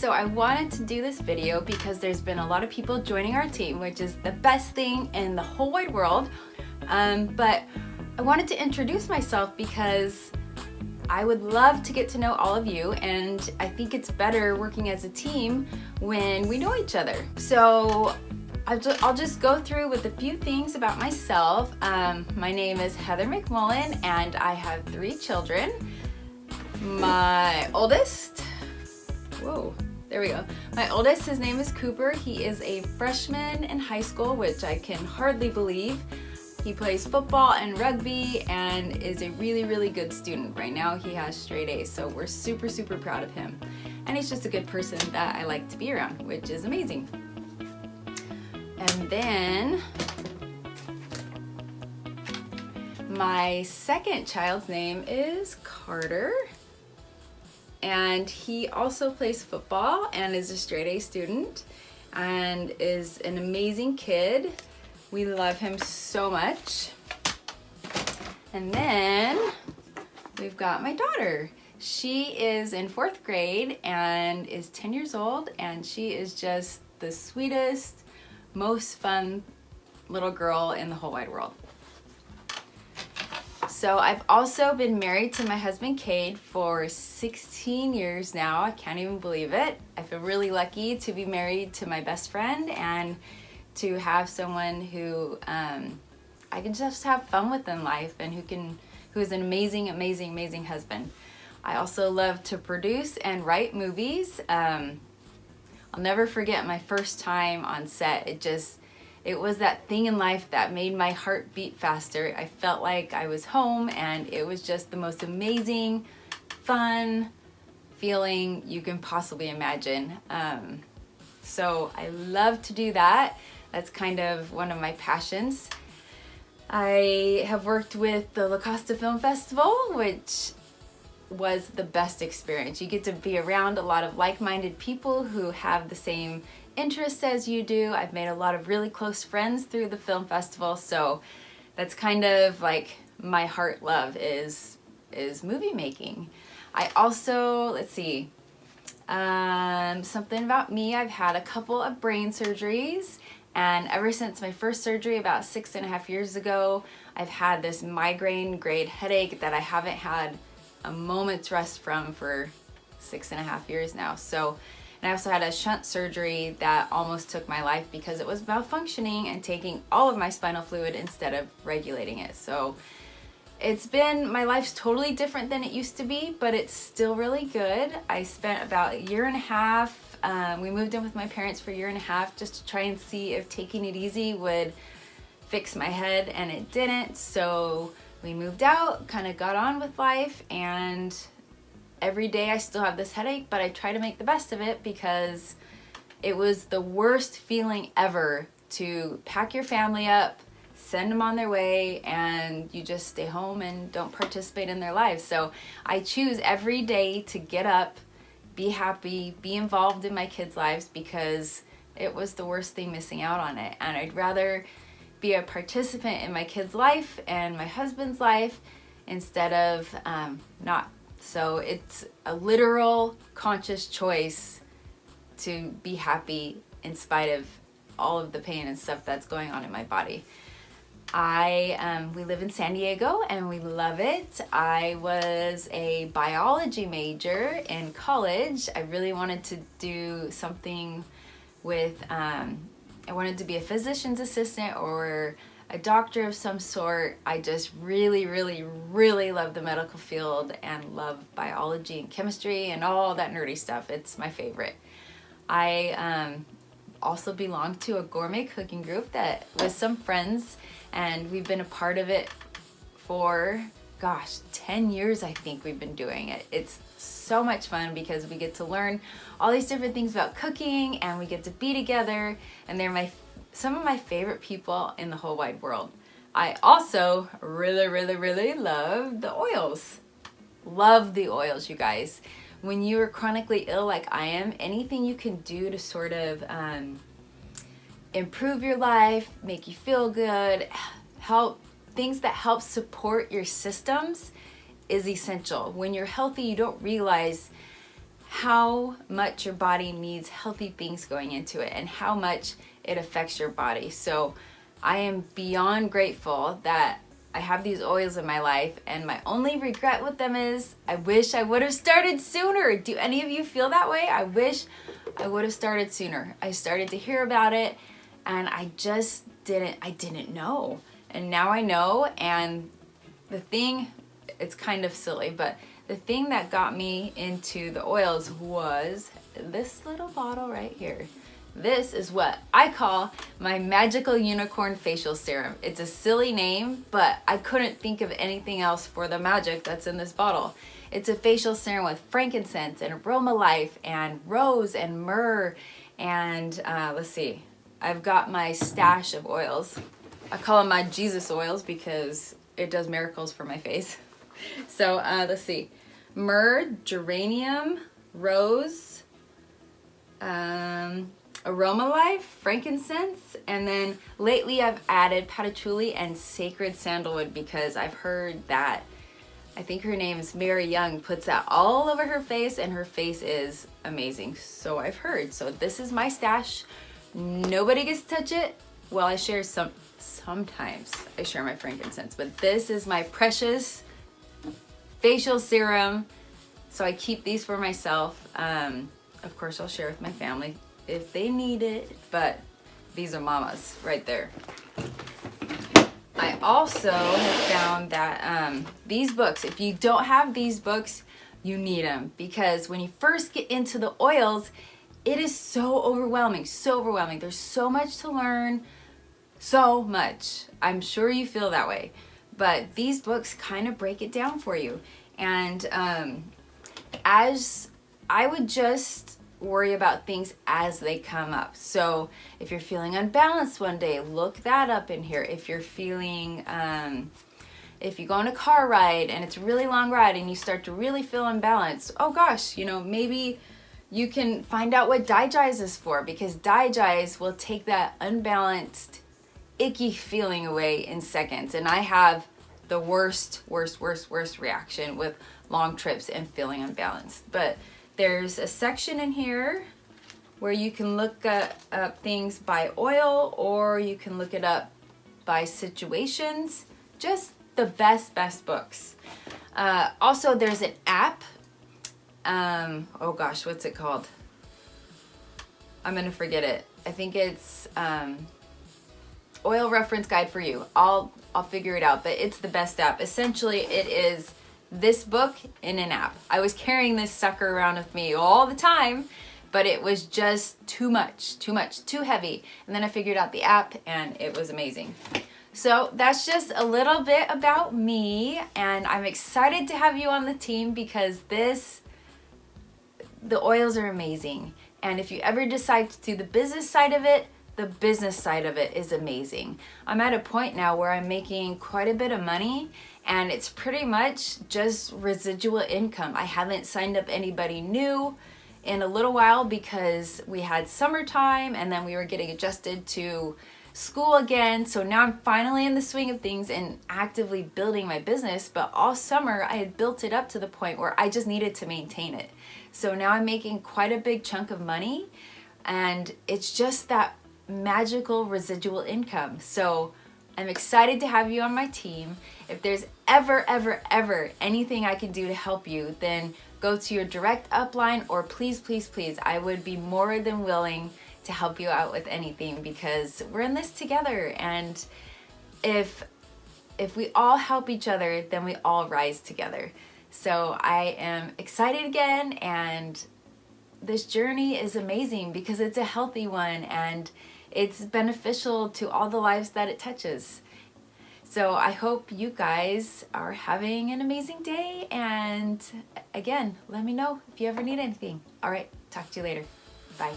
So I wanted to do this video because there's been a lot of people joining our team, which is the best thing in the whole wide world. But I wanted to introduce myself because I would love to get to know all of you, and I think it's better working as a team when we know each other. So I'll just go through with a few things about myself. My name is Heather McMullen and I have 3 children. My oldest, there we go. My oldest, his name is Cooper. He is a freshman in high school, which I can hardly believe. He plays football and rugby and is a really, really good student. Right now he has straight A's, so we're super, super proud of him. And he's just a good person that I like to be around, which is amazing. And then my second child's name is Carter. And he also plays football and is a straight A student and is an amazing kid. We love him so much. And then we've got my daughter. She is in 4th grade and is 10 years old, and she is just the sweetest, most fun little girl in the whole wide world. So I've also been married to my husband Cade for 16 years now. I can't even believe it. I feel really lucky to be married to my best friend and to have someone who I can just have fun with in life, and who is an amazing, amazing, amazing husband. I also love to produce and write movies. I'll never forget my first time on set. It was that thing in life that made my heart beat faster. I felt like I was home, and it was just the most amazing, fun feeling you can possibly imagine. So I love to do that. That's kind of one of my passions. I have worked with the La Costa Film Festival, which was the best experience. You get to be around a lot of like-minded people who have the same interests as you do. I've made a lot of really close friends through the film festival, so that's kind of like my heart love is movie making. I also, something about me, I've had a couple of brain surgeries, and ever since my first surgery about 6.5 years ago, I've had this migraine grade headache that I haven't had a moment's rest from for 6.5 years now. So, and I also had a shunt surgery that almost took my life because it was malfunctioning and taking all of my spinal fluid instead of regulating it. So my life's totally different than it used to be, but it's still really good. I spent about 1.5 years, we moved in with my parents for 1.5 years just to try and see if taking it easy would fix my head, and it didn't. So we moved out, kind of got on with life, and every day I still have this headache, but I try to make the best of it because it was the worst feeling ever to pack your family up, send them on their way, and you just stay home and don't participate in their lives. So I choose every day to get up, be happy, be involved in my kids' lives, because it was the worst thing missing out on it. And I'd rather be a participant in my kids' life and my husband's life instead of not. So it's a literal conscious choice to be happy in spite of all of the pain and stuff that's going on in my body. We live in San Diego and we love it. I was a biology major in college. I really wanted to do something with, I wanted to be a physician's assistant or a doctor of some sort. I just really, really, really love the medical field and love biology and chemistry and all that nerdy stuff. It's my favorite. I also belong to a gourmet cooking group that with some friends, and we've been a part of it for, 10 years I think we've been doing it. It's so much fun because we get to learn all these different things about cooking, and we get to be together, and they're some of my favorite people in the whole wide world. I also really, really, really love the oils. Love the oils, you guys. When you are chronically ill like I am, anything you can do to sort of improve your life, make you feel good, things that help support your systems is essential. When you're healthy, you don't realize how much your body needs healthy things going into it and how much it affects your body. So I am beyond grateful that I have these oils in my life, and my only regret with them is I wish I would have started sooner. Do any of you feel that way? I wish I would have started sooner. I started to hear about it and I just didn't know. And now I know, and the thing, it's kind of silly, but the thing that got me into the oils was this little bottle right here. This is what I call my magical unicorn facial serum. It's a silly name, but I couldn't think of anything else for the magic that's in this bottle. It's a facial serum with frankincense and aroma life and rose and myrrh and let's see, I've got my stash of oils. I call them my Jesus oils because it does miracles for my face. So let's see, myrrh, geranium, rose, aroma life, frankincense, and then lately I've added patchouli and sacred sandalwood because I've heard that, I think her name is Mary Young, puts that all over her face and her face is amazing. So I've heard. So this is my stash. Nobody gets to touch it. Well, I share sometimes I share my frankincense, but this is my precious facial serum. So I keep these for myself. Of course, I'll share with my family if they need it, but these are mama's right there. I also have found that these books, if you don't have these books, you need them, because when you first get into the oils, it is so overwhelming, so overwhelming. There's so much to learn, so much. I'm sure you feel that way, but these books kind of break it down for you. And as I would just worry about things as they come up. So if you're feeling unbalanced one day, look that up in here. If you're feeling, if you go on a car ride and it's a really long ride and you start to really feel unbalanced, oh gosh, you know, maybe you can find out what Digize is for, because Digize will take that unbalanced, icky feeling away in seconds. And I have the worst reaction with long trips and feeling unbalanced. But there's a section in here where you can look up things by oil, or you can look it up by situations. Just the best books. Also, there's an app. Oh gosh, what's it called? I'm gonna forget it. I think it's Oil Reference Guide for You. I'll figure it out, but it's the best app. Essentially, it is this book in an app. I was carrying this sucker around with me all the time, but it was just too much, too heavy. And then I figured out the app and it was amazing. So that's just a little bit about me, and I'm excited to have you on the team because the oils are amazing. And if you ever decide to do the business side of it, the business side of it is amazing. I'm at a point now where I'm making quite a bit of money, and it's pretty much just residual income. I haven't signed up anybody new in a little while because we had summertime and then we were getting adjusted to school again. So now I'm finally in the swing of things and actively building my business. But all summer I had built it up to the point where I just needed to maintain it. So now I'm making quite a big chunk of money, and it's just that magical residual income. So I'm excited to have you on my team. If there's ever anything I can do to help you, then go to your direct upline, or please, I would be more than willing to help you out with anything, because we're in this together. And if we all help each other, then we all rise together. So I am excited again, and this journey is amazing because it's a healthy one and it's beneficial to all the lives that it touches. So I hope you guys are having an amazing day, and again, let me know if you ever need anything. All right, talk to you later. Bye.